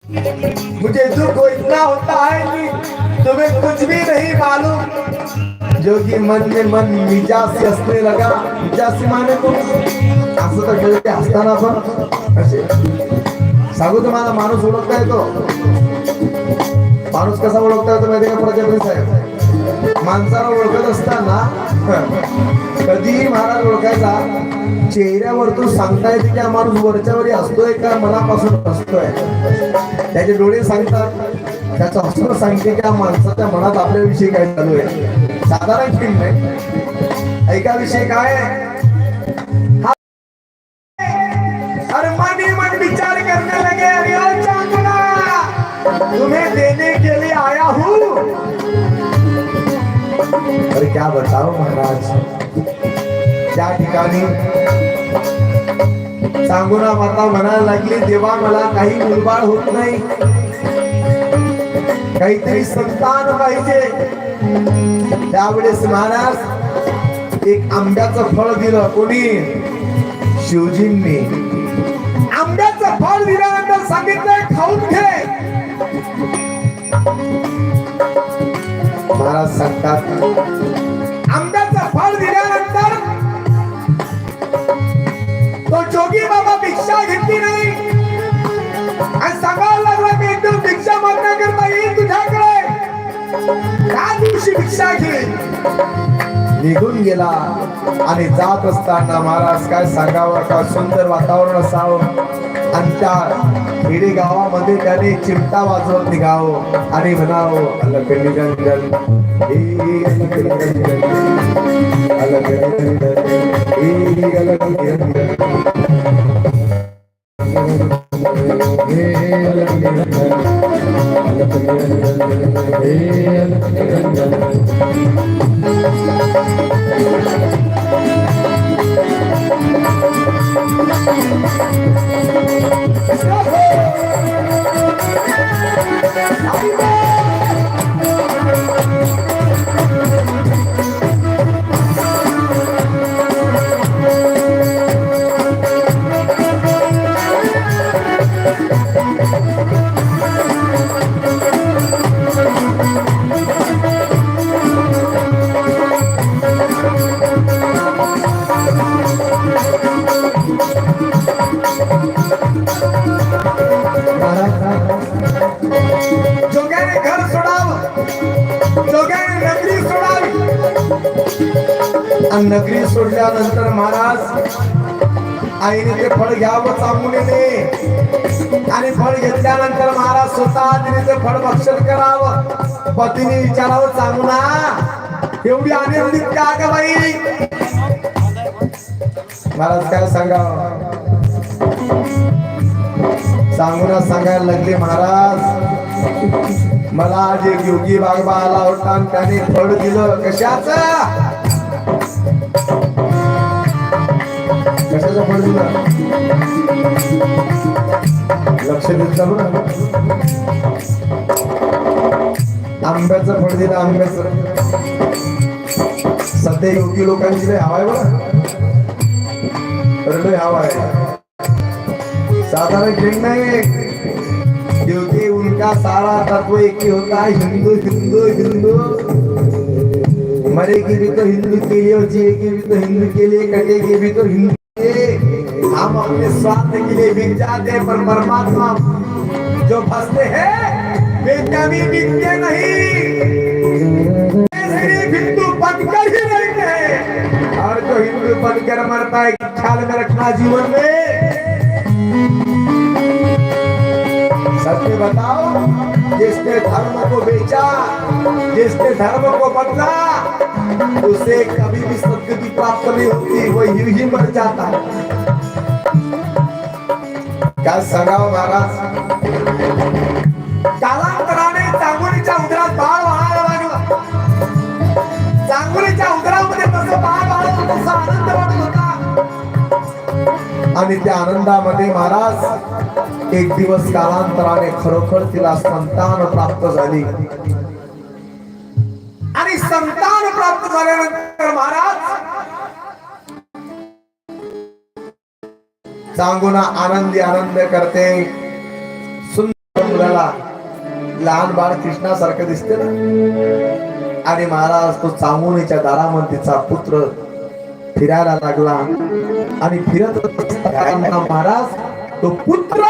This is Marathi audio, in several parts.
मुझे दुख इतना होता है कि तुम्हें कुछ भी नहीं मालूम। जोगी मन में मन मिजाज से हंसने लगा। मिजाज से माने को असं तर कधी हसताना पण असे सांगू तुम्हाला माणूस ओळखता येतो। माणूस कसा ओळखता येतो माहिती का प्रजापती साहेब? माणसाला ओळखत असताना कधीही महाराज ओळखायचा चेहऱ्यावरतून सांगता येते की हा माणूस वरच्यावरी हसतोय का मनापासून हसतोय। त्याचे डोळे सांगतात, त्याचं हसणं सांगते की हा माणसाच्या मनात आपल्याविषयी काय चालू आहे। साधारण फिल्म नाही, ऐका विषय काय और मन ही मन विचार करने लगे, अरे ओ चांदना तुम्हें देने के लिए आया हूँ। अरे क्या बताओ महाराज, त्या ठिकाणी सांगूना माता म्हणायला लागली, देवा मला काही मुलबाळ होत नाही, काहीतरी संतान पाहिजे। त्यावेळेस महाराज एक आंब्याचं फळ दिलं। कोणी? शिवजींनी आंब्याचं फळ दिल्यानंतर सांगितलं खाऊन घे। महाराज सांगतात आंब्याचं फळ दिल्यानंतर तो जोगी बाबा भिक्षा घेतली नाही आणि सांगायला लागला की एकदम भिक्षा मागण्याकरता येईल तुझ्याकडे, त्या दिवशी भिक्षा घे। निघून गेला आणि जात असताना महाराज काय सांगावं, का सुंदर वातावरण असावं आणि त्या खेडे गावामध्ये त्याने चिमटा वाजवत निघावं आणि म्हणावं अलग निरंजन हे अलग निरंजन अलग निरंजन हे अलग निरंजन हे अलग निरंजन अलग निरंजन हे अलग निरंजन। जोग्याने घर सोडावं, जोग्याने नगरी सोडावी आणि नगरी सोडल्यानंतर महाराज आईने ते फळ घ्यावं चांगुनीने आणि फळ घेतल्यानंतर महाराज स्वतः तिने ते फळ भक्षण करावं। पतीने विचारावं चांगुना एवढी आनंदित का ग बाई? महाराज काय सांगावं? सांगूना सांगायला लागले महाराज मला आज एक योगी बाबा आला होता आणि त्याने फळ दिलं। कशाचं फळ दिलं? लक्ष देतं बरं, आंब्याचं फळ दिलं। आंब्याचं सध्या योगी लोकांची लय हवा आहे बरं, लय हवा आहे। साधारण खेळ नहीं, क्योंकि उनका सारा तत्व एक ही होता है, हिंदू हिंदू हिंदू। मरेगी भी तो हिंदू के लिए और जिएगी भी तो हिंदू के लिए, कटेगी भी तो हिंदू के लिए। हम अपने स्वार्थ के लिए बिक जाते हैं पर परमात्मा जो फंसते हैं वे कभी बिकते नहीं, सिर्फ हिंदू बनकर ही रहते हैं। और जो हिंदू बनकर मरता है ख्याल में रखना जीवन में। सत्य बताओ, जिसने धर्म को बेचा, जिसने धर्म को बदला, उसे कभी भी सद्गति प्राप्त नहीं होती, वो यूं ही मर जाता है। क्या सांगावं महाराज? कालांतराने चांगुलीच्या उदरात बाळ वाढायला लागला। चांगुलीच्या उदरामध्ये तसं बाळ वाढत होतं, तसा आनंद वाटत होता आणि त्या आनंदामध्ये महाराज एक दिवस कालांतराने खरोखर तिला संतान प्राप्त झाली आणि संतान प्राप्त झाल्यानंतर महाराज सांगूना आनंदी आनंद करते। सुंदर आपल्याला लहान बाळ कृष्णासारखं दिसते ना. आणि महाराज तो चांगुणीच्या दारामध्ये तिचा पुत्र फिरायला लागला आणि फिरत असताना महाराज तो पुत्र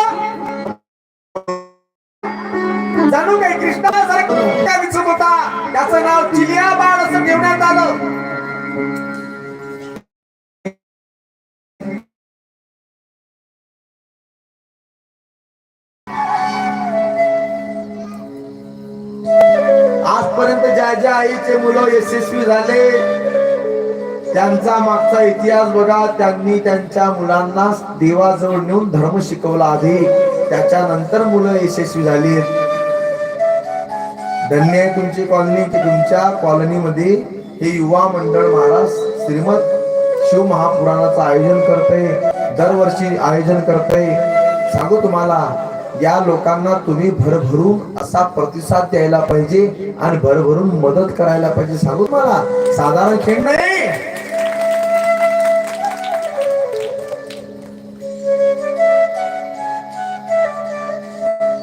जाणू काही कृष्णासारखं दिसत होता. त्याचं नाव चिलिया बाळ असं ठेवण्यात आलं. आजपर्यंत ज्या ज्या आईचे मुलं यशस्वी झाले त्यांचा मागचा इतिहास बघा. त्यांनी त्यांच्या मुलांना देवाजवळ नेऊन धर्म शिकवला आधी, त्याच्यानंतर मुलं यशस्वी झाली. धन्य आहे तुमची कॉलनी की तुमच्या कॉलनीमध्ये हे युवा मंडळ महाराज श्रीमद शिव महापुराणाचं आयोजन करते, दरवर्षी आयोजन करते. सांगू तुम्हाला, या लोकांना तुम्ही भरभरून असा प्रतिसाद द्यायला पाहिजे आणि भरभरून मदत करायला पाहिजे. सांगू तुम्हाला, साधारण खेळ नाही.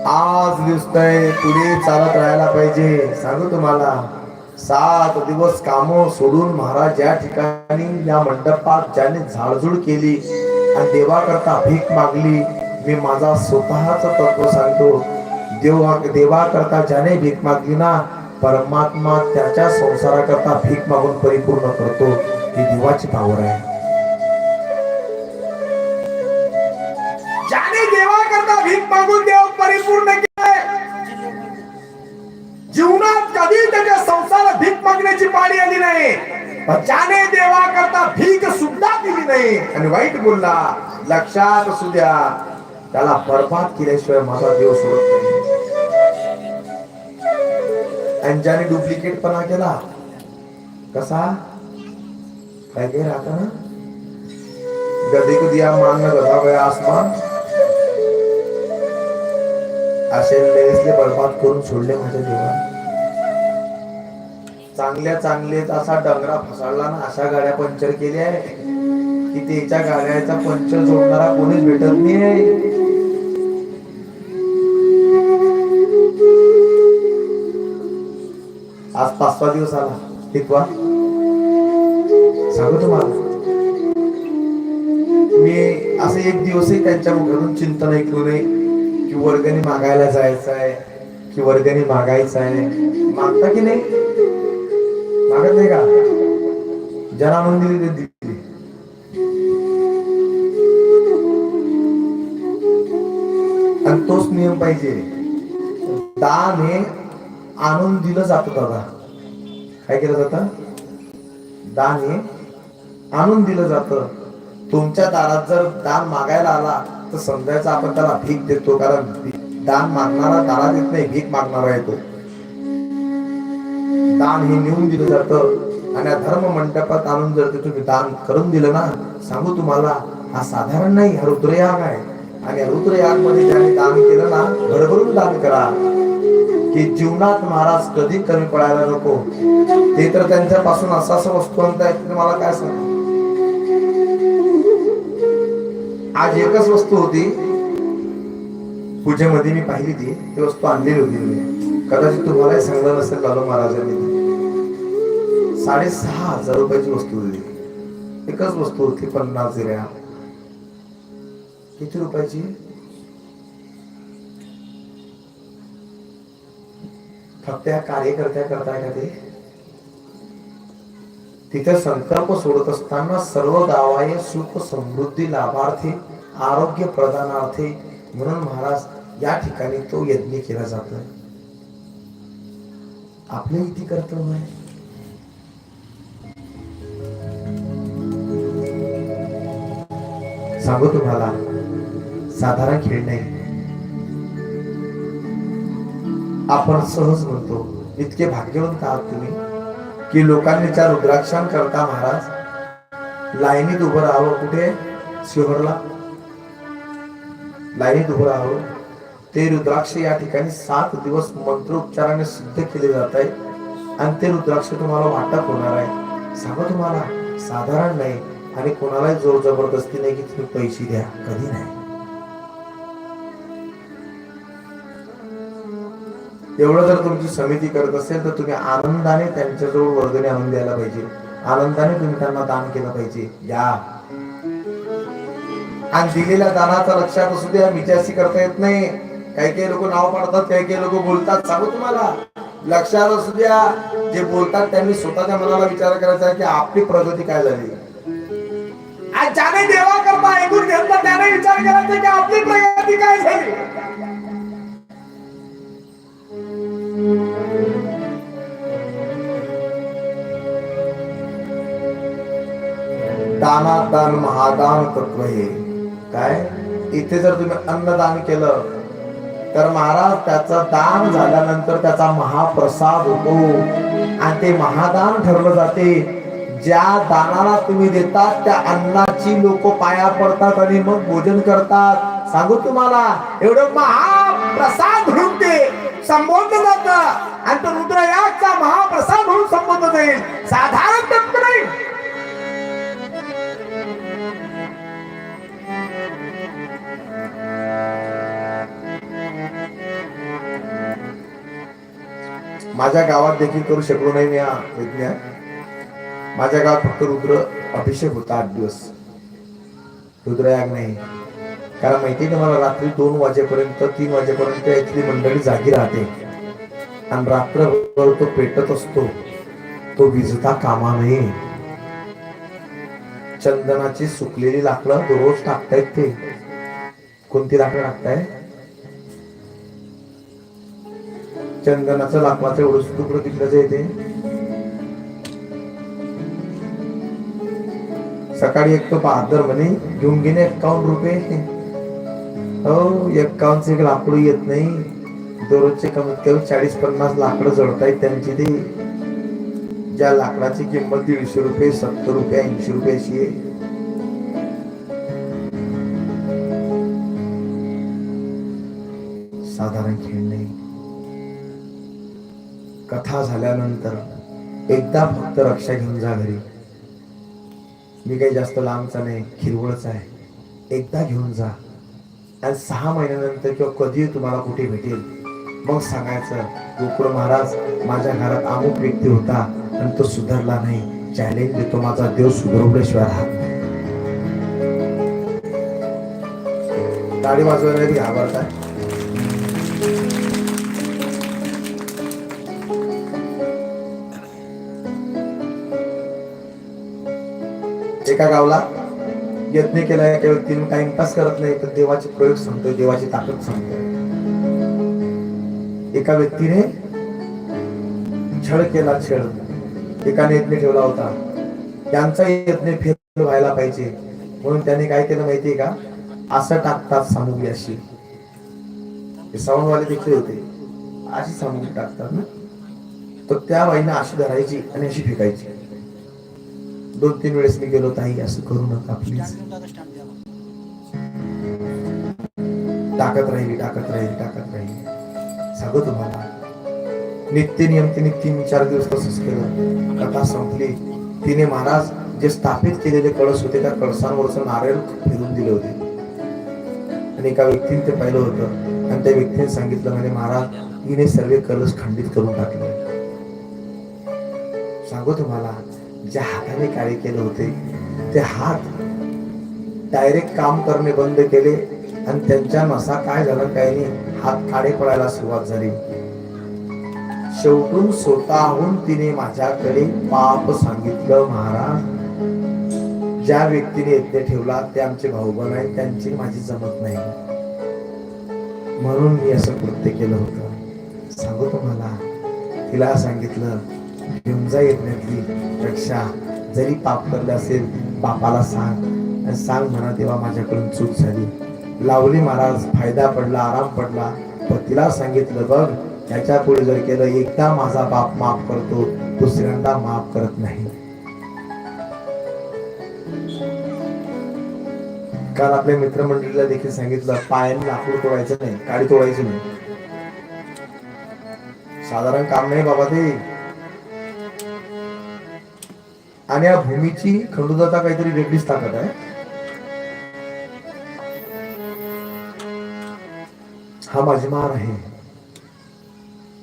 आज दिसतंय, पुढे चालत राहायला पाहिजे. सांगू तुम्हाला, 7 दिवस काम सोडून महाराज या ठिकाणी या मंडपात ज्याने झाडझूड केली आणि देवाकरता भीक मागली. मी माझा स्वतःच तत्व सांगतो, देवाकरता ज्याने भीक मागली ना, परमात्मा त्याच्या संसाराकरता भीक मागून परिपूर्ण करतो. ही देवाची पावर आहे. ज्याने देवाकरता भीक मागून देव परिपूर्ण केले, जीवनात कधी त्याच्या संसारात भीक मागण्याची पाळी आली नाही. ज्याने देवाकरता भीक सुद्धा दिली नाही आणि वाईट बोलला, लक्षात असू द्या, त्याला बरबाद केल्याशिवाय माझा देव सोडत नाही. आणि ज्याने डुप्लिकेट पणा केला, कसा काय काय राहता ना, गधे को दिया मान न गधा गया आसमान, असे लेसले बरबाद करून सोडले माझ्या देवा. चांगल्या चांगलेच असा डंगरा फसाडला ना, अशा गाड्या पंक्चर केल्या की त्याच्या गाड्याचा पंक्चर जोडणारा कोणीच भेटत नाही. आज 5-6 दिवस आला टिकवा. सांगू तुम्हाला, मी असं एक दिवसही त्यांच्या मुखातून चिंतन ऐकू नये की वर्गणी मागायला जायचं आहे की वर्गणी मागायचं आहे. मागता की नाही? मागत नाही का? ज्याला आणून दिली ते दिली. आणि तोच नियम पाहिजे. दान हे आणून दिलं जातं. दादा काय केलं जातं? दान हे आणून दिलं जातं. तुमच्या दारात जर दान मागायला आला तर समजायचं आपण त्याला भीक देतो, कारण दान मागणारा दारात येत नाही, भीक मागणारा येतो. दान हे नेऊन दिलं जातं आणि धर्म मंडपात आणून जर तुम्ही दान करून दिलं ना, सांगू तुम्हाला, हा साधारण नाही, हा रुद्रयाग आहे. आणि रुद्रयाग मध्ये ज्याने दान केलं ना, भरभरून दान करा की जीवनात महाराज कधी कमी पडायला नको. ते तर त्यांच्यापासून असं वस्तू आणतायत, तुम्हाला काय सांग. आज एकच वस्तू होती पूजेमध्ये, मी पाहिली ती वस्तू आणलेली होती. कदाचित तुम्हालाही सांगलं नसेल लालू महाराजांनी. 6,500 रुपयाची वस्तू होती. एकच वस्तू होती, 50 जिऱ्या. किती रुपयाची? फक्त या कार्यकर्त्या करताय का ते? तिथे संकल्प सोडत असताना सर्व गावाये सुख समृद्धी लाभार्थी आरोग्य प्रदानार्थी म्हणून महाराज या ठिकाणी तो यज्ञ केला जातो. आपले इथे कर्तव्य आहे. सांगू तुम्हाला, साधारण खेळ नाही. आपण सहज म्हणतो, इतके भाग्यवंत आहात तुम्ही की लोकांनी त्या रुद्राक्षां करता महाराज लाईनीत उभं राहावं. कुठे? शिहोरला लाईनीत उभं राहावं. ते रुद्राक्ष या ठिकाणी 7 दिवस मंत्रोच्चाराने सिद्ध केले जात आहे आणि ते रुद्राक्ष तुम्हाला वाटप होणार आहे. सांगा तुम्हाला, साधारण नाही. आणि कोणालाही जोर जबरदस्ती नाही की तुम्ही पैसे द्या, कधी नाही. एवढं जर तुमची समिती करत असेल तर तुम्ही आनंदाने त्यांच्याजवळ वर्गणी आणून द्यायला पाहिजे, आनंदाने तुम्ही त्यांना दान केलं पाहिजे. या आणि दिलेल्या दानाचा लक्षात असू द्या, मिजासी करता येत नाही. काही काही लोक नाव पाडतात, काही काही लोक बोलतात. सांगू तुम्हाला, लक्षात असू द्या, जे बोलतात त्यांनी स्वतःच्या मनाला विचार करायचा आहे की आपली प्रगती काय झाली. आणि ज्याने देवा करता ऐकून घेतला त्याने विचार करायचा की आपली प्रगती काय झाली. दानात दान महादान तत्व हे काय. इथे जर तुम्ही अन्नदान केलं तर महाराज त्याचं दान झाल्यानंतर त्याचा महाप्रसाद होतो आणि ते महादान ठरलं जाते. ज्या दानाला तुम्ही देतात त्या अन्नाची लोक पाया पडतात आणि मग भोजन करतात. सांगू तुम्हाला, एवढं महाप्रसाद म्हणून ते संबोधलं जात आणि तो रुद्रयागचा महाप्रसाद म्हणून संबोधलं जाईल. साधारण तत्व नाही. माझ्या गावात देखील करू शकलो नाही मी हा विज्ञान. माझ्या गावात फक्त रुद्र अभिषेक होता 8 दिवस, रुद्रयाग नाही. कारण माहिती आहे मला, रात्री 2 वाजेपर्यंत 3 वाजेपर्यंत इथली मंडळी जागी राहते आणि रात्रभर तो पेटत असतो, तो विजता कामा नये. चंदनाची सुकलेली लाकडं रोज टाकतायत. ते कोणती लाकडं टाकताय? चंदनाचं लाकडाचं एवढं तुकडं तिकडे येते. सकाळी एक तो बहादर म्हणे घेऊन गेले 51 रुपये. हो, 51 लाकूड येत नाही. दररोजचे कमीत कमी 40-50 लाकडं जळतायत त्यांची. ते ज्या लाकडाची किंमत 150 रुपये, 70 रुपये, 80 रुपये अशी आहे. साधारण खेळ नाही. कथा झाल्यानंतर एकदा फक्त रक्षा घेऊन जा घरी. मी काही जास्त लांबचा नाही, खिरवळचा आहे. एकदा घेऊन जा आणि 6 महिन्यानंतर किंवा कधी तुम्हाला कुठे भेटेल मग सांगायचं, गोकुळ महाराज माझ्या घरात अमुक व्यक्ती होता आणि तो सुधारला नाही. चॅलेंज देतो, माझा देव सुधारवल्याशिवाय राहत नाही. टाळी वाजवायला घाबरताय. एका गावला यत्न केला, एका व्यक्तीने टाइमपास करत नाही तर देवाचे प्रयोग सांगतोय, देवाची ताकद सांगतोय. एका व्यक्तीने छळ केला, छळ. एकाने यज्ञ ठेवला होता, त्यांचा यज्ञ फेल व्हायला पाहिजे म्हणून त्याने काय केलं माहितीये का, असं टाकतात सामुग्री अशी. साऊंडवाले देखील होते, अशी सामुग्री टाकतात ना, तर त्या बाईने अशी धरायची आणि अशी फेकायची. 2-3 वेळेस मी गेलो, ताई असं करू नका प्लीज. टाकत राहिली, टाकत राहिली, टाकत राहिली. सांगू तुम्हाला, नित्य नियम तिने 3-4 दिवस तसंच केलं. कथा संपली. तिने महाराज जे स्थापित केलेले कळस होते त्या कळसांवरचं नारळ फिरून दिले होते आणि एका व्यक्तीने ते पाहिलं होतं आणि त्या व्यक्तीने सांगितलं, म्हणे महाराज हिने सर्व कळस खंडित करून टाकले. सांगू तुम्हाला, ज्या हाताने कार्य केले होते ते हात डायरेक्ट काम करणे बंद केले आणि त्यांच्या नसा काय झालं काय नाही, हात काळे पडायला सुरुवात झाली. शेवटून स्वतःहून तिने माझ्याकडे पाप सांगितलं, महाराज ज्या व्यक्तीने यज्ञ ठेवला ते आमचे भाऊबंद आहेत, त्यांची माझी जमत नाही म्हणून मी असं कृत्य केलं होतं. सांगू तुम्हाला, तिला सांगितलं घेऊन जा यज्ञातली रक्षा. जरी पाप करले असेल बापाला सांग आणि सांग म्हणा देवा माझ्याकडून चूक झाली. लावली महाराज, फायदा पडला, आराम पडला. पण तिला सांगितलं बघ, त्याच्या पुढे जर केलं, एकदा माझा बाप माफ करतो, दुसऱ्यांदा माफ करत नाही. काल आपल्या मित्रमंडळीला देखील सांगितलं, पायाने लाकूड तोडायचं नाही, काडी तोडायची नाही. साधारण काम नाही बाबा ते. आणि या भूमीची खंडुदाता काहीतरी वेगळीच ताकद आहे. हा माझी मार आहे.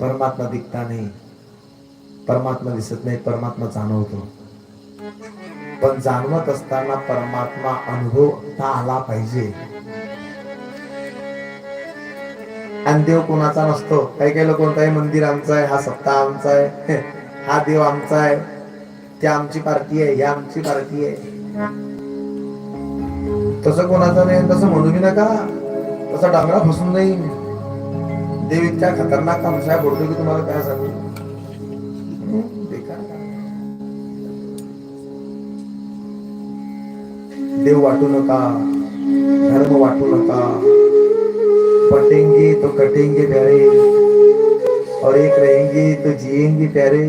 परमात्मा दिसता नाही, परमात्मा दिसत नाही, परमात्मा जाणवतो. पण जाणवत असताना परमात्मा अनुभवता आला पाहिजे. आणि देव कोणाचा नसतो. काही काही लोक म्हणतात मंदिर आमचं आहे, हा सप्ताह आमचा आहे, हा देव आमचा आहे, ते आमची पार्टी आहे, ही आमची पार्टी आहे. तसं कोणाचं नाही, तसं म्हणू नका. तसा डांगरा फसून नाही. देव इतक्या खतरनाक विषय बोलतो की तुम्हाला काय सांगू. देव वाटू नका, धर्म वाटू नका. बटेंगे तो कटेंगे प्यारे, और एक रहेंगे तो जिएंगे प्यारे.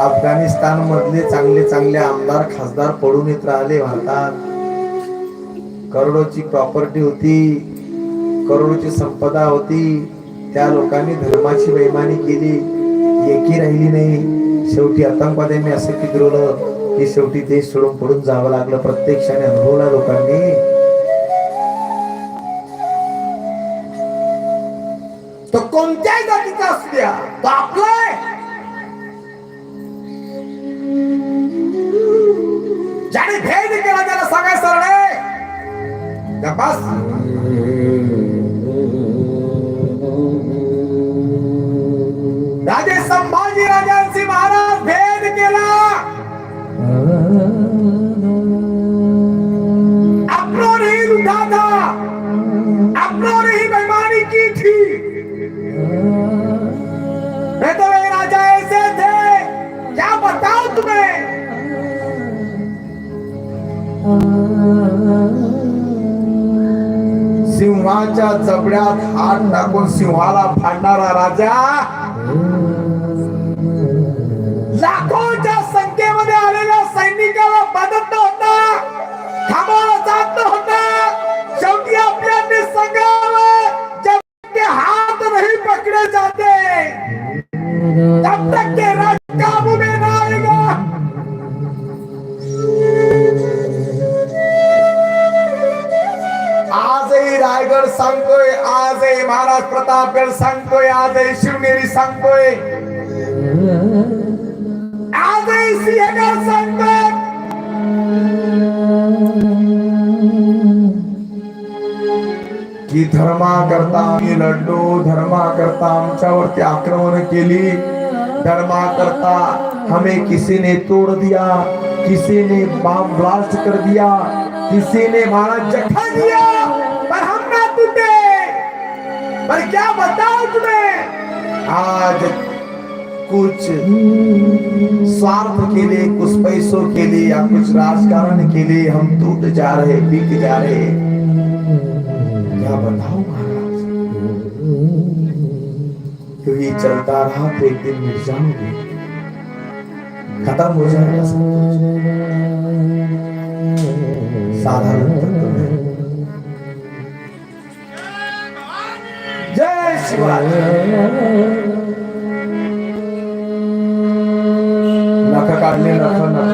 अफगाणिस्तान मधले चांगले चांगले आमदार खासदार पडून येत राहिले भारतात. करोडोची प्रॉपर्टी होती, करोडोची संपदा होती. त्या लोकांनी धर्माची बेईमानी केली, एकी राहिली नाही. शेवटी आतंकवाद्यांनी असं किद्रवलं की शेवटी देश सोडून पडून जावं लागलं. प्रत्यक्षाने अनुभवला लोकांनी. तो कोणत्याही जातीचा असू द्या, तो आपला आहे. ज्याने भेद केला त्याला सांगाय सरळ आहे. राजे संभाजी राजांशी महाराज भेद केला. अपनों ने ही लूटा था, अपनों ने ही बेईमानी की थी. नहीं तो वे राजा ऐसे थे, क्या बताओ तुम्हें. सिंहाच्या जबड्यात हात टाकून सिंहाला फाडणारा राजा लाखोच्या संख्येमध्ये आलेल्या सैनिकाला बदलत होता, थांबवला जात नव्हता. शेवटी आपल्याने सांगावं, जब के हाथ नहीं पकड़े जाते तब तक के राज काबू में ना आएगा. आजही रायगड सांगतोय, आजही महाराज प्रतापगड सांगतोय, आजही शिवनेरी सांगतोय, आजही सिंहगड सांगतोय. की धर्माकरता आम्ही लढलो, धर्माकरता आमच्यावरती आक्रमण केली, धर्माकरता हमें किसी ने तोड़ दिया, किसी ने बम ब्लास्ट कर दिया, किसी ने हमारा जखा दिया, पर हम ना टूटे. पर क्या बताओ तुम्हें, आज कुछ स्वार्थ के लिए, कुछ पैसों के लिए या कुछ राजकारण के लिए हम टूट जा रहे, बिक जा रहे. क्या बताओ महाराज. तो ये चलता रहा तो एक दिन मिट जाओगे, खत्म हो जाएगा. साधारण तत्व में. जय शिवाजी. नख काढले, नख नख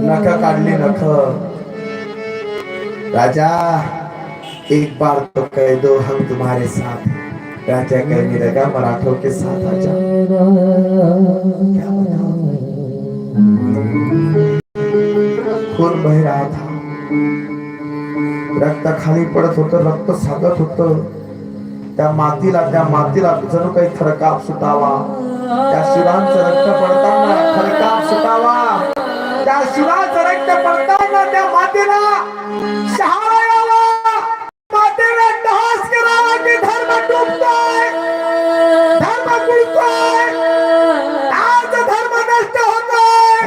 नख काढले, नख. राजा एक बार तो कह दो हम तुम्हारे साथ. राजा कहने लगा मराठों के साथ आ जाओ. क्या बताओ, खून बह रहा था, रक्त खाली पडत होतं, रक्त सागत होतं. त्या मातीला जणू काही थरकाप सुटावा. त्या शिवांचं रक्त पडताना थरकाप सुटावा. त्या शिवांचं रक्त पडताना त्या मातीला शहारा यावा, मातेला टहास करावा की धर्म डुबतोय, धर्म बुडतोय, आज धर्म नष्ट होतोय.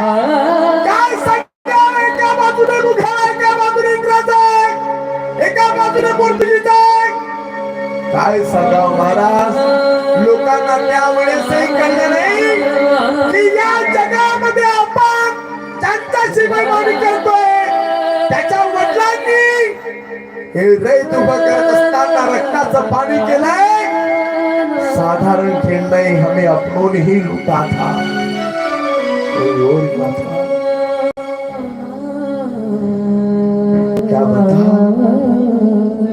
काय सांगावं, एका बाजूने मुघल आहे, एका बाजूने इंग्रज आहे, एका बाजूने पोर्तुगीज आहे. काय सांगावं महाराज. लोकांना त्यावेळेसही कळलं नाही की या जगामध्ये आपण त्यांच्याशी बेईमानी करतोय. त्याच्या वडिलांनी हे रैत उभं करत असताना रक्ताचं पाणी केलंय. साधारण खेळ नाही, हमें अपनों ने ही लूटा था, कोई और क्या था. क्या बता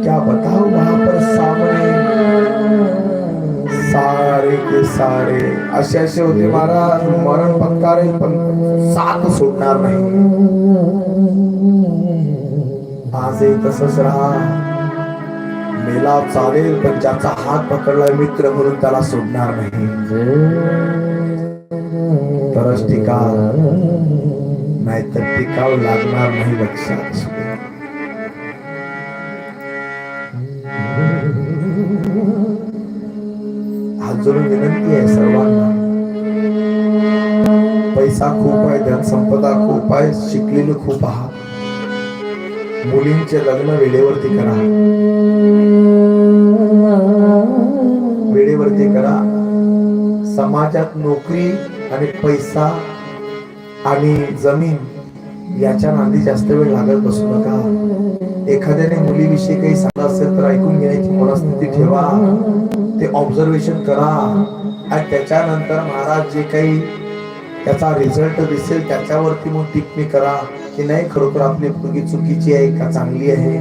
क्या बताओ वहां पर सामने सारे के सारे असे असे होते महाराज, मरण पत्कारे पण साथ सोडणार नाही. आजही तसंच राहा, मेला चालेल पण ज्याचा हात पकडलाय मित्र म्हणून त्याला सोडणार नाही. तरच टिका, नाहीतर टिकावं लागणार नाही. लक्षात हात जोडून विनंती आहे सर्वांना. पैसा खूप आहे, धनसंपदा खूप आहे, शिकलेले खूप आहात. मुलींचे लग्न वेळेवरती करा, वेळेवरती करा. समाजात नोकरी आणि पैसा आणि जमीन याच्या नांदी जास्त वेळ लागत बसू नका. एखाद्याने मुलीविषयी काही सांगत असेल तर ऐकून घेण्याची मनस्थिती ठेवा, ते ऑब्झर्वेशन करा आणि त्याच्यानंतर महाराज जे काही त्याचा रिझल्ट दिसेल त्याच्यावरती मग टिप्पणी करा की नाही खरोखर आपली मुलगी चुकीची आहे का चांगली आहे.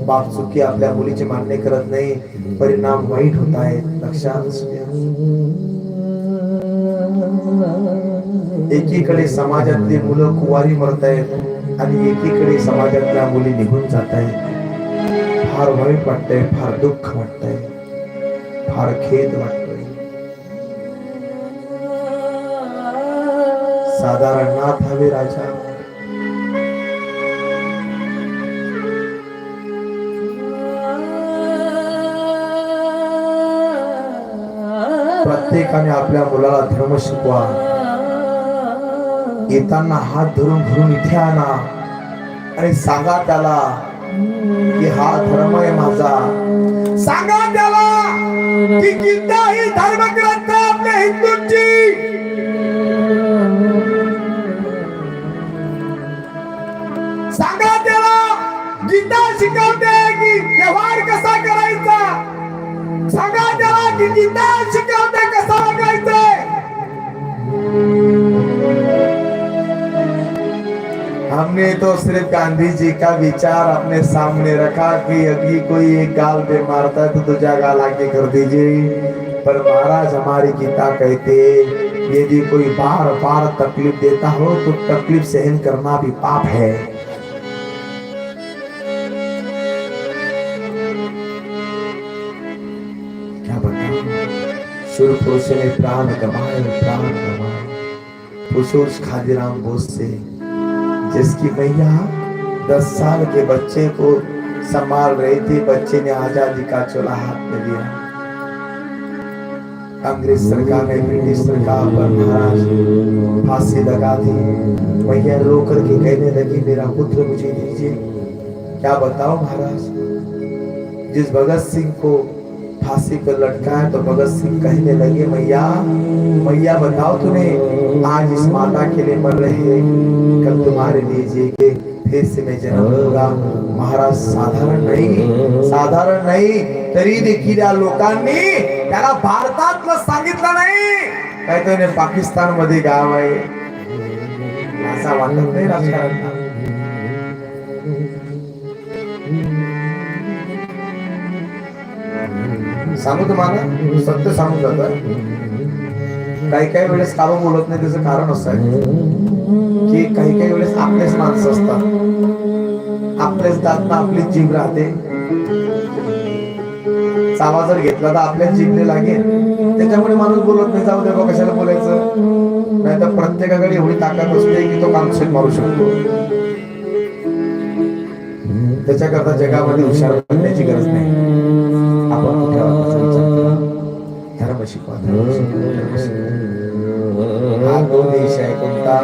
बाप चुकी आपल्या मुलीचे मान्य करत नाही, परिणाम वाईट होत आहे. लक्षात असू द्या. एकीकडे समाजातली मुलं कुवारी मरत आहेत आणि एकीकडे समाजातल्या मुली निघून जात आहेत. फार वाईट वाटतंय, फार दुःख वाटतंय, फार खेद वाटतोय. साधारण नाथ हवे राजा. प्रत्येकाने आपल्या मुलाला धर्म शिकवा. येताना हात धरून धरून इथे आणा आणि सांगा त्याला की हा धर्म आहे माझा. सांगा त्याला की गीता ही धर्मग्रंथ आपल्या हिंदूंची. सांगा त्याला गीता शिकवते की व्यवहार कसा करायचा. सांगा त्याला की गीता शिकवते कसा वागायचं. हमने तो सिर्फ गांधी जी का विचार अपने सामने रखा कि अभी कोई एक गाल पे मारता है तो दूसरा गाल आके कर दीजिए. पर महाराज हमारी गीता कहते यदि कोई बार बार तकलीफ देता हो तो तकलीफ सहन करना भी पाप है. क्या बताऊं, शुरू पुरुष ने प्राण गवाए, प्राण गवाए. पुरुष खादीराम बोस से जिसकी मैया 10 साल के बच्चे को संभाल रही थी. बच्चे ने आजादी का चोला हाथ में लिया. अंग्रेज सरकार ने ब्रिटिश सरकार पर महाराज फांसी लगा दी. मैया रो करके कहने लगी मेरा पुत्र मुझे दीजिए. क्या बताओ महाराज, जिस भगत सिंह को फांसी पर लटकाया तो भगत सिंह कहने लगे मैया मैया बताओ तूने आज इस माता के लिए मर रहे हैं, कल तुम्हारे लिए जिएंगे, फिर से मैं जन्म लूंगा. महाराज साधारण नाही, साधारण नाही. तरी देखील या लोकांनी त्याला भारतातलं सांगितलं नाही, काय त्याने पाकिस्तान मध्ये गाव आहे असा वाटत नाही राजकारण. सांगू तुम्हाला सत्य सांगू जात. काही वेळेस का बोलत नाही त्याचं कारण असं आहे की काही वेळेस आपलेच माणसं असतात, आपलेच दात ना आपली जीभ राहते. चावा जर घेतला तर आपल्याच जीभने लागेल, त्याच्यामुळे माणूस बोलत नाही. जाऊ दे बा कशाला बोलायचं. नाही तर प्रत्येकाकडे एवढी ताकद असते की तो कामशेत मारू शकतो. त्याच्याकरता जगामध्ये हुशार बनण्याची गरज नाही. आपण धर्म शिकवा. हा तो देश आहे कोणता,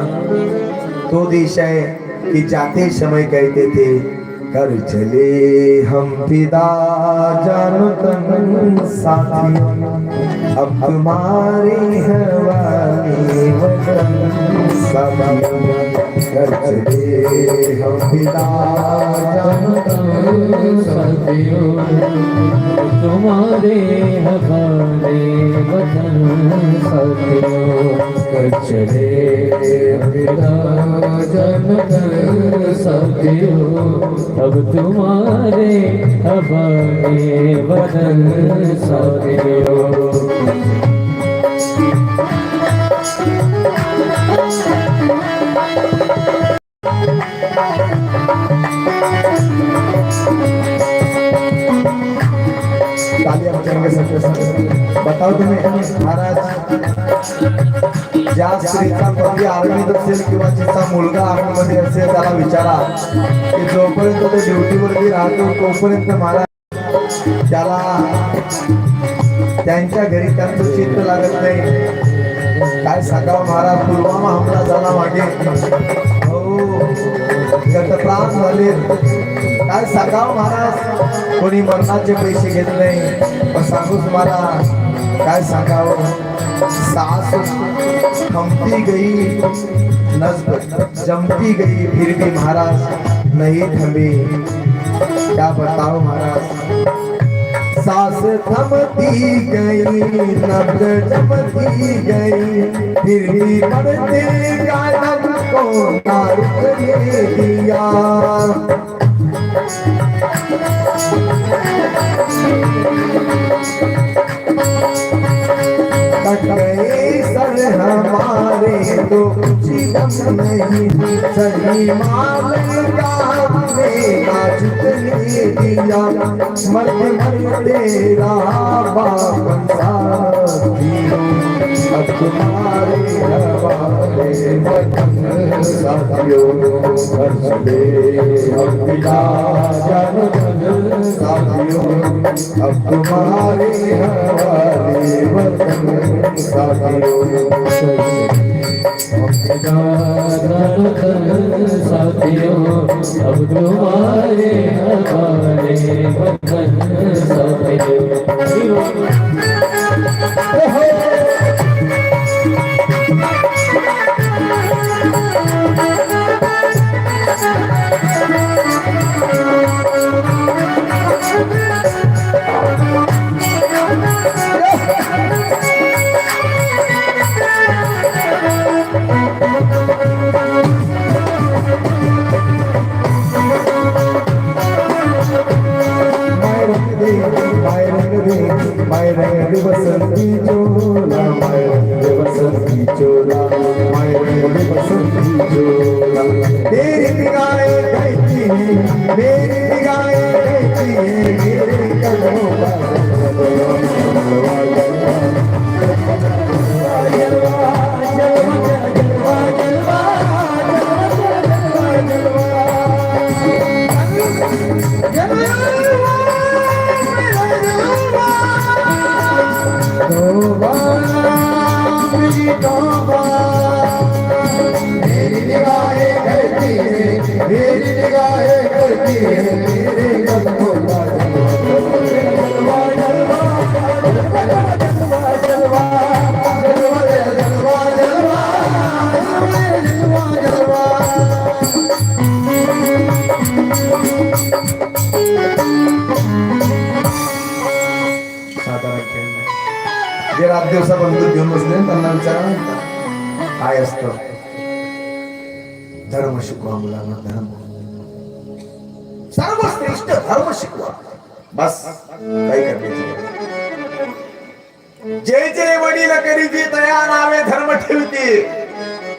तो देश आहे कि जाते समय कहते थे कर चले हम फिदा जानो तन साथी, अब तुम्हारे हवाले वतन सदा. हम पिता साथियों तुम्हारे हमारे वतन साथियों चले पिता जनतन साथियों अब तुम्हारे हमारे वतन साथियों। बताओ तुम्ही महाराज ज्या स्त्रीचा पती आर्मीत असेल किंवा तिचा मुलगा आर्मीमध्ये असेल त्याला विचारा की जोपर्यंत तो ड्युटीवरती राहतो तोपर्यंत महाराज त्याला त्यांच्या घरी त्यांचं चित्त लागत नाही। काय सांगावं महाराज, पुलवामा हमला झाला मागे, हो त्याचं प्राण झाले। काय सांगावं महाराज, कोणी मरणाचे पैसे घेत नाही। पण सांगू तुम्हाला काय सांगावं, सास थमती गई जमती गई फिर भी महाराज नहीं थमी। क्या बताओ महाराज, सास थमती गई नब्ज जमती गई फिर भी मरते गायब को ना रुकने दिया। गए सर हमारे तो चिदम नहीं सही माल का जितने दिया मर तेरा बाबन साथियों अब तुम्हारे हवाले वतन साथियों घर चले हम पिता जनतन साथियों अब तुम्हारे हवाले वतन साथियों। साथियों अब तुम्हारे हमारे वतन साथियों। बसंती चोला मायरंग बसंती चोला मायरंग बसंती चोला तेरी निगाहें कहती हैं मेरी निगाहें कहती हैं मेरे कदमों का मेरी निगाहें कहती हैं मेरी निगाहें कहती हैं मेरे कदमों का जलवा जलवा जलवा जलवा जलवा जलवा जलवा जलवा। साधारण खेळ जे रात दिवसा बंदूक घेऊन बसले त्यांना विचारा काय असतं, धर्म शिकवा मुलांना, धर्म सर्वश्रेष्ठ धर्म शिकवा, बस काही करण्याची। जे जे वडील करीती तया नावे धर्म ठेवते,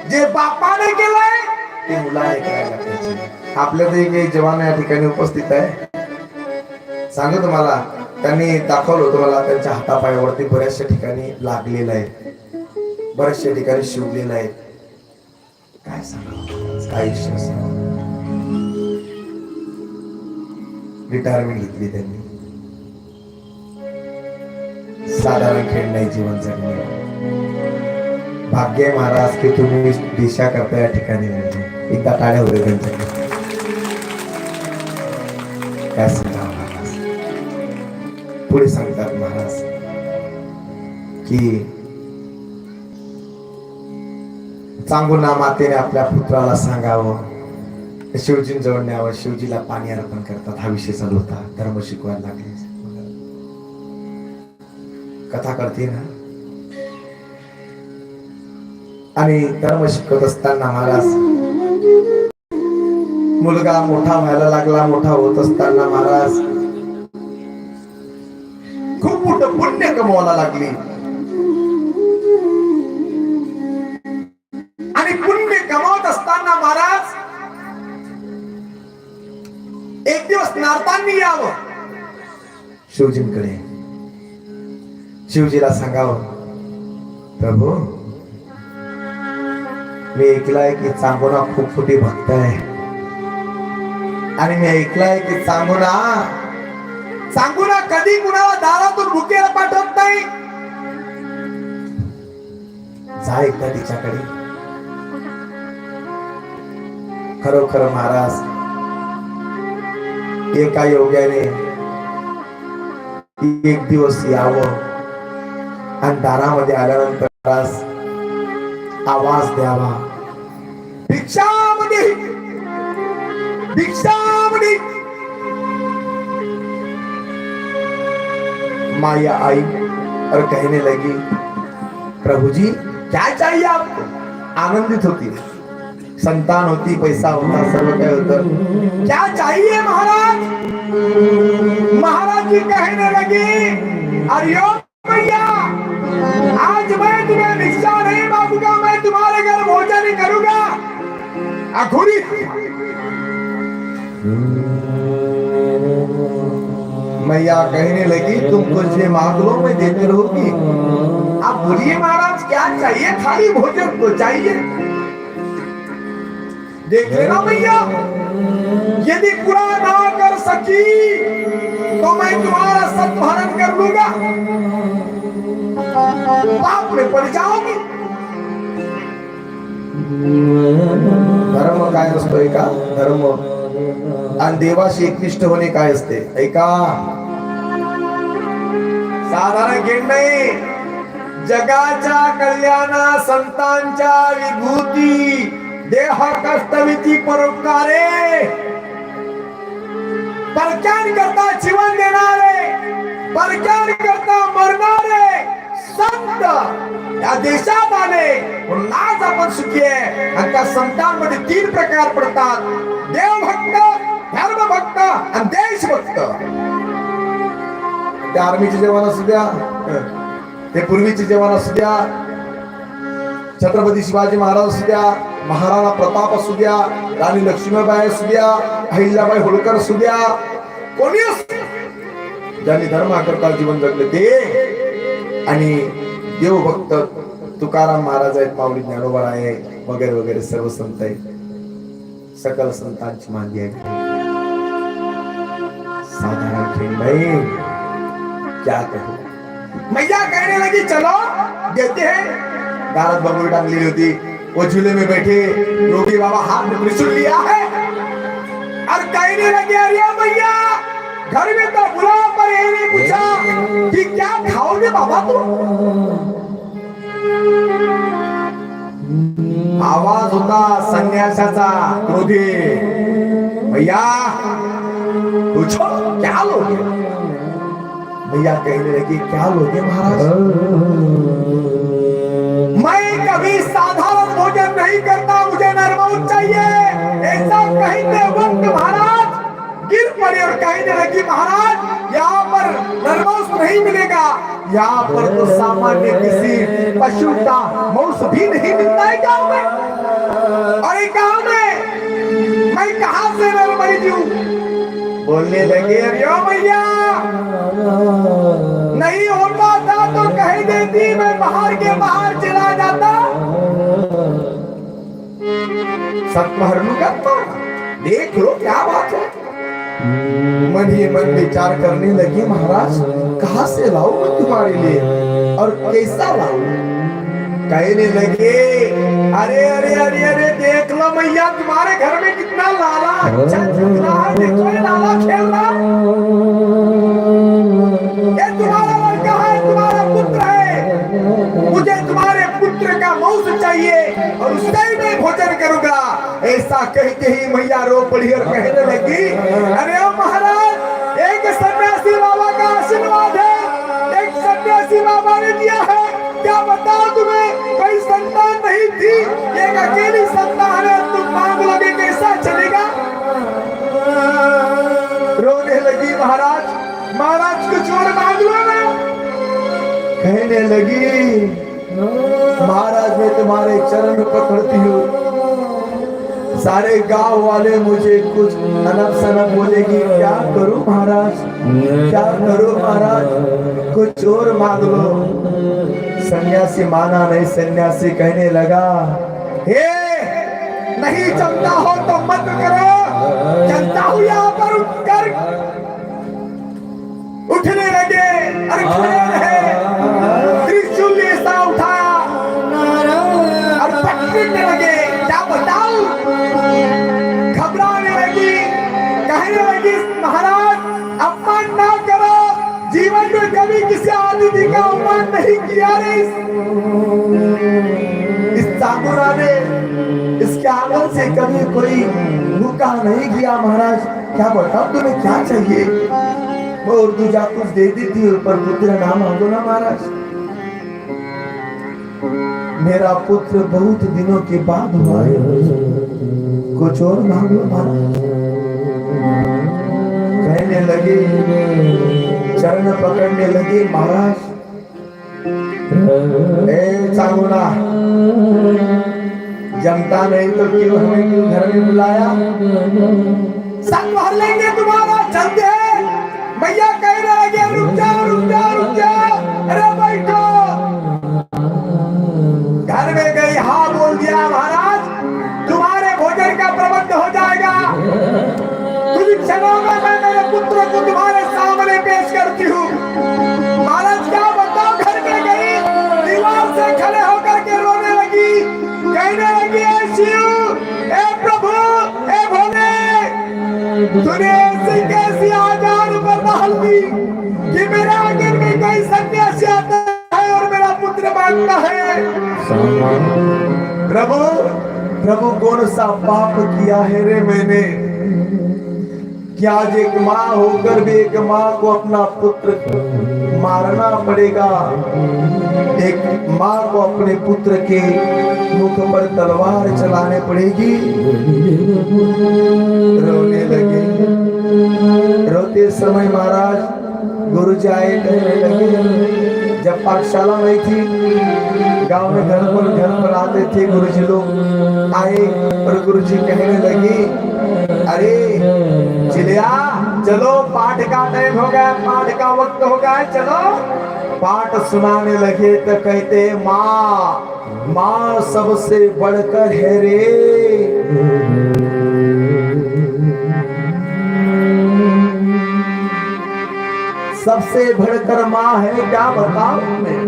जे बापाने केलंय ते मुलाने करायला पाहिजे। आपल्यातही काही जवान या ठिकाणी उपस्थित आहे, सांगू तुम्हाला त्यांनी दाखवलं होतं मला त्यांच्या हातापायावरती बऱ्याचशा ठिकाणी लागलेलं आहे, बऱ्याचशा ठिकाणी शिवलेलं आहे। काय सांगा आयुष्य रिटायरमेंट घेतली त्यांनी, साधारण खेळ नाही जीवन जगणे। भाग्य महाराज की तुम्ही दिशा करता या ठिकाणी, एकदा टाळ्या होते त्यांच्याकडे। काय सांगा महाराज, पुढे सांगतात महाराज की चांगुना मातेने आपल्या पुत्राला सांगावं, शिवजींजवळ न्यावं, शिवजीला पाणी अर्पण करतात. हा विषय चालू होता. धर्म शिकवायला लागले. कथा करते ना. आणि धर्म शिकवत असताना महाराज, मुलगा मोठा व्हायला लागला. मोठा होत असताना महाराज खूप मोठं पुण्य कमवायला लागली. आणि पुण्य कमावत असताना महाराज एक दिवस नारदांनी यावं शिवजींकडे. शिवजीला सांगावं, प्रभू मी ऐकलंय की चांगुना खूप मोठी भक्त आहे. आणि मी ऐकलंय की चांगुना कधी कुणाला दारातून भुकेला पाठवत नाही. जा एकदा तिच्याकडे. खरोखर महाराज एका योग्याने एक दिवस यावं आणि दारामध्ये आल्यानंतर महाराज आवाज द्यावा, भिक्षामध्ये भिक्षामध्ये. माया आई और कहने लगी, प्रभु जी क्या चाहिए आपको? आनंदित होती, संतान होती, पैसा होता, सर्व काय होतं. क्या चाहिए महाराज? महाराज जी कहने लगे, अरे भैया आज मैं तुम्हें भिक्षा नहीं मांगूंगा, मैं तुम्हारे घर भोजन करूंगा. अघोरी मैया कहने लगी, तुमको जे मांग लो मैं देते रहोगी. आप बोलिए महाराज क्या चाहिए? खाली भोजन तो चाहिए. देख लेना मैया, यदि पूरा ना कर सकी तो मैं तुम्हारा सत्हरण कर लूंगा, पाप में पड़ जाओगी. धर्म काय असतो ऐका, धर्म आणि देवाशी एकनिष्ठ होणे काय असते ऐका. साधारण घेण नाही. जगाच्या कल्याणा संतांच्या विभूती देह कष्टविती परोपकारे, परक्यान करता जीवन देणारे, परक्यान करता मरणारे संत या देशात आले म्हणून आज आपण सुखी आहे. आणि त्या संतांमध्ये 3 प्रकार पडतात, देवभक्त, धर्मभक्त आणि देशभक्त. त्या आर्मीचे जवान असू द्या, ते पूर्वीचे जवान असू द्या, छत्रपती शिवाजी महाराज असू द्या, महाराणा प्रताप असू द्या, राणी लक्ष्मीबाई असू द्या, अहिल्याबाई होळकर असू द्या, कोणी असू, ज्यांनी धर्माकरता जीवन जगले ते. आणि देवभक्त तुकाराम महाराज आहेत, माऊली ज्ञानोबा आहे, वगैरे वगैरे सर्व संत आहेत. सकल संतांची मांदी आहे. साधारण खेळ नाही. क्या कहूं. मैया कहने लगी चलो देते हैं. दारत बंगुरी टांगली होती, वो झूले में बैठे योगी बाबा हाथ में त्रिशूल लिया है और कहने लगे, अरे मैया घर में तो बुलाओ, पर ये नहीं पूछा कि क्या खाओगे बाबा तुम. आवाज होता संन्यासाचा क्रोधी. भैया पूछो क्या लोगे. भैया कहने लगी, क्या लोगे महाराज. मैं कभी साधारण भोजन नहीं करता, मुझे नरमाउत चाहिए. ऐसा कहते वक्त महाराज गिर पड़े और कहने लगी, महाराज यहाँ पर नरमांस नहीं मिलेगा, यहाँ पर तो सामान्य किसी पशु का मांस भी नहीं मिलता है गाँव में. और गाँव में मैं कहाँ से नरमई दूं. बोलने लगे, अरे भैया नहीं होता था तो कह देती, मैं बाहर के बाहर चला जाता. सतमहर लूंगा तो देख लो क्या बात है. मन ही मन विचार करने लगी, महाराज कहाँ से लाऊं मैं तुम्हारे लिए और कैसा लाऊं. कहने लगे, अरे अरे अरे अरे देख लो मैया, तुम्हारे घर में कितना लाला अच्छा दिख रहा है. देखो ये लाला खेल रहा, ये तुम्हारा लड़का है, तुम्हारा पुत्र है. मुझे तुम्हारे पुत्र का मांस चाहिए और उसका कहते ही मैया रो पड़ी और कहने लगी, अरे ओ महाराज, एक सन्यासी बाबा का आशीर्वाद है, एक सन्यासी बाबा ने दिया है, क्या बताओ तुम्हें कोई संतान नहीं थी, एक अकेली संतान है, तुम मांग लोगे कैसा चलेगा? रोने लगी महाराज, महाराज कुछ और मांग लो ना। कहने लगी, महाराज मैं तुम्हारे चरण पकड़ती हूँ, सारे गांव वाले मुझे कुछ अनब सनब बोलेगी, क्या करूं महाराज, क्या करूं महाराज, कुछ और मांग लो। सन्यासी माना नहीं, सन्यासी कहने लगा, हे नहीं चलता हो तो मत करो, चलता हूं यहाँ पर उठकर। उठने लगे और खड़े रहे, त्रिशूल ऐसा उठाया और पटकने लगे, क्या बताऊं, घबराने लगी, कहने लगी, महाराज अपमान ना करो, जीवन में कभी किसी अतिथि का अपमान नहीं किया रे। इस चाकुरा ने इसके आंगन से कभी कोई भूखा नहीं किया। महाराज क्या बताओ तुम्हें क्या चाहिए? वो उर्दू जा कुछ दे देती, पर पुत्र नाम मांगो ना महाराज। मेरा पुत्र बहुत दिनों के बाद हुआ है, कुछ और मांगो महाराज। कहने लगे, चरण पकड़ने लगे, महाराज ए चामुंडा, जमता नहीं तो क्यों हमें क्यों घर में बुलाया? सब भर लेंगे तुम्हारा, चलते हैं। मैया कहने लगे, रुक जाओ रुक जाओ रुक जाओ, अरे बैठो। घर में गई, हाँ बोल दिया, महाराज तुम्हारे भोजन का प्रबंध हो जाएगा, कुछ क्षणों में मैं मेरे पुत्र को तुम्हारे सामने पेश करती हूँ। महाराज क्या बताओ, घर में गई, दीवार से खड़े होकर के रोने लगी, कहने लगी, ए शिव, ए प्रभु, ए भोले, तूने ऐसी कैसी आजाद पर बहाल दी कि मेरे आंगन में कोई सन्यासी आता है और मेरा पुत्र मांगता है। प्रभु प्रभु कौन सा पाप किया है रे मैंने, क्या आज एक माँ होकर भी एक माँ को अपना पुत्र मारना पड़ेगा, एक माँ को अपने पुत्र के मुख पर तलवार चलाने पड़ेगी। रोने लगे। रोते समय महाराज गुरु जी आए, कहने लगे, जब पाठशाला में थी गांव में घर पर आते थे गुरु जी लोग, आए और गुरु जी कहने लगे, अरे चिलिया चलो पाठ का टाइम हो गया, पाठ का वक्त हो गया, चलो। पाठ सुनाने लगे तो कहते, माँ माँ सबसे बढ़कर है रे। सबसे बढ़कर माँ है, क्या बताऊं मैं।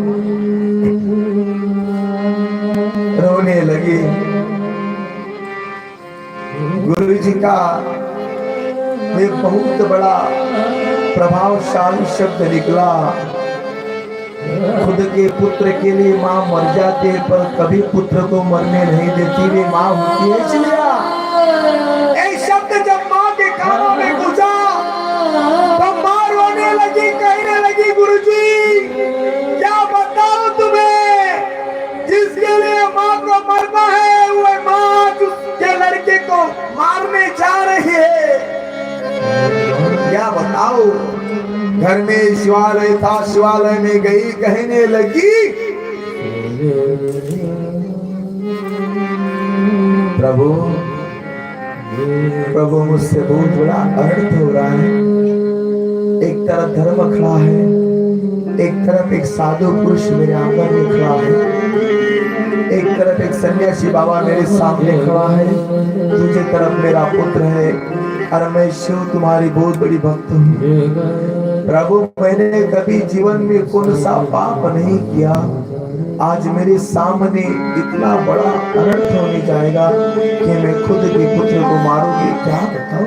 रोने लगी। गुरु जी का ये बहुत बड़ा प्रभावशाली शब्द निकला, खुद के पुत्र के लिए माँ मर जाते पर कभी पुत्र को मरने नहीं देती, वे माँ होती है। इसलिए ये शब्द जब माँ के कानों में घुसा तो माँ रोने लगी, कहने लगी, गुरुजी क्या बताऊं तुम्हें, जिसके लिए माँ को मरना है वो माँ के लड़के को मारने जा रही है। क्या बताओ, घर में शिवालय था, शिवालय में गई, कहने लगी, प्रभु प्रभु मुझसे बहुत बड़ा अनर्थ हो रहा है। एक तरफ धर्म खड़ा है, एक तरफ एक साधु पुरुष मेरे आंगन में खड़ा है, एक तरफ एक सन्यासी बाबा मेरे सामने खड़ा है, दूसरी तरफ मेरा पुत्र है और मैं शिव तुम्हारी बहुत बड़ी भक्त हूँ। प्रभु मैंने कभी जीवन में कौन सा पाप नहीं किया, आज मेरे सामने इतना बड़ा अनर्थ होने जाएगा कि मैं खुद के पुत्र को मारूंगी, क्या बताओ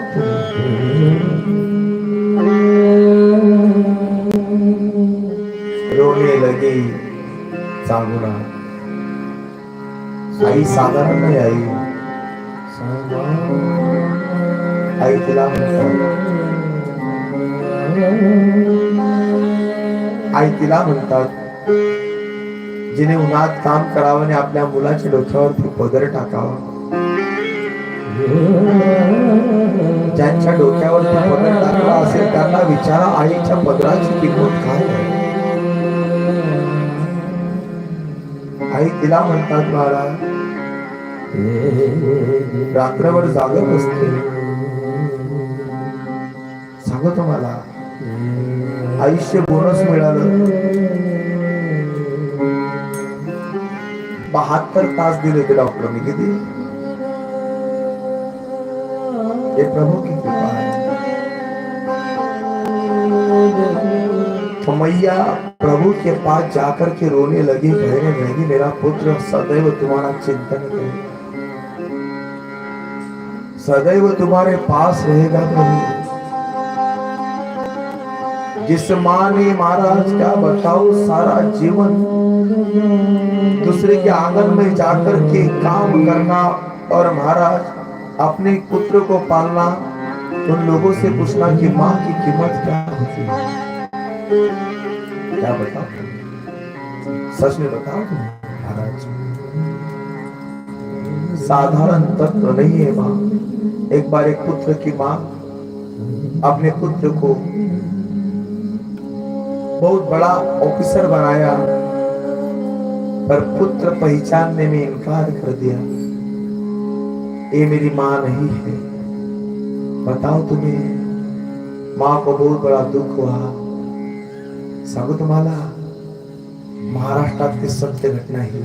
रोने लगी। सागुना आई, साधारण नहीं आई, आई तिला म्हणतात, आई तिला म्हणतात जिने उन्हात काम करावं आणि आपल्या मुलाच्या डोक्यावरती पदर टाकावा. ज्यांच्या डोक्यावरती पदर टाकला असेल त्यांना विचारा आईच्या पदराची किंमत काय आहे. आई तिला म्हणतात, बाळा रात्रभर जागत असते, सांगतो मला आयुष्य बोनस मिळालं, 72 तास दिले ते डॉक्टरने. किती हे प्रभू की कृपा है. तो मैया प्रभु के पास जाकर के रोने लगी, कहने लगी मेरा पुत्र सदैव तुम्हारा चिंतन करे, सदैव तुम्हारे पास रहेगा प्रभु. जिस माँ ने महाराज क्या बताओ सारा जीवन दूसरे के आंगन में जाकर के काम करना और महाराज अपने पुत्र को पालना, उन लोगों से पूछना कि माँ की कीमत क्या होती है. क्या बताओ, सच में बताओ महाराज, साधारण तत्व नहीं है माँ. एक बार एक पुत्र की माँ अपने पुत्र को बहुत बड़ा ऑफिसर बनाया, पर पुत्र पहचानने में इनकार कर दिया. ये मेरी माँ नहीं है. बताओ तुम्हें माँ को बहुत बड़ा दुख हुआ. सांगू तुम्हाला महाराष्ट्रातली सत्य घटना ही.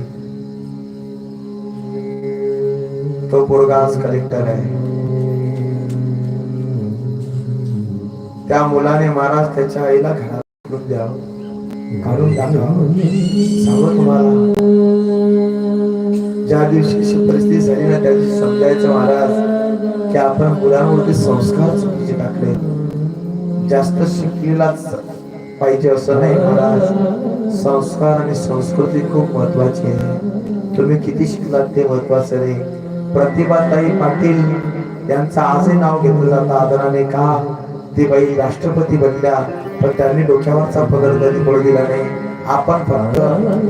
तो पोरगा आज कलेक्टर आहे. त्या मुलाने महाराज त्याच्या आईला घरात द्यावं, काढून टाकावं. सांगू तुम्हाला ज्या दिवशी अशी परिस्थिती झाली ना त्या दिवशी समजायचं महाराज की आपण मुलांवरती संस्कार चुकीचे टाकले. जास्त शिकलेलाच पाहिजे असं नाही महाराज. संस्कार आणि संस्कृती खूप महत्वाची आहे. तुम्ही किती शिकलात ते महत्वाचं नाही. प्रतिभाताई पाटील यांचं आजही नाव घेतलं जातं आदराने. का ती बाई राष्ट्रपती बनल्या पण त्यांनी डोक्यावरचा पदर कधी पडू दिला नाही. आपण फक्त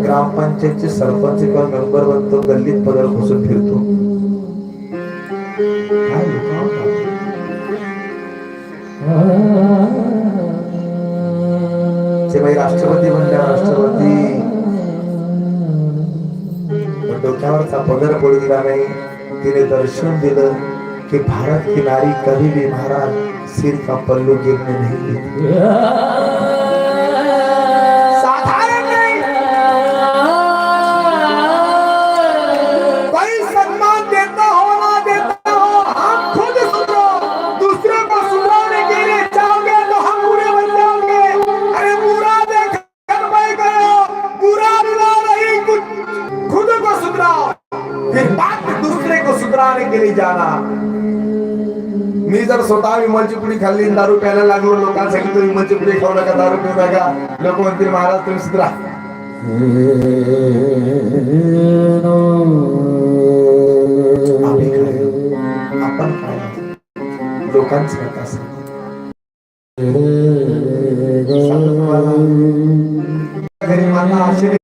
ग्रामपंचायतचे सरपंच किंवा मेंबर बनतो, गल्लीत पदर घुसून फिरतो. काय ते बाई राष्ट्रपती बनल्या, राष्ट्रपती डोक्यावरचा पदर पडू दिला नाही. तिने दर्शन दिलं कि भारत की नारी कभी भी महाराज सिर का पल्लू गिरने नहीं देती. साधारण नहीं. कोई सम्मान देता हो ना देता हो, हम खुद सुधरो. दूसरे को सुधराने के लिए चाहोगे तो हम बुरे बन जाओगे. अरे बुरा देखकर मैं करो, बुरा मिला नहीं, कुछ खुद को सुधराओ, फिर बात दूसरे को सुधराने के लिए जाना. मी जर स्वतः विमलची पुडी खाल्ली, दारू प्यायला लागलो, लोकांना सांगितलं विमलची पुडी खाऊ नका, दारू पिऊ नका, लोक म्हणतील महाराज तुम्ही सुधरा. आपण काय लोकांचं गरीबांना आश्चर्य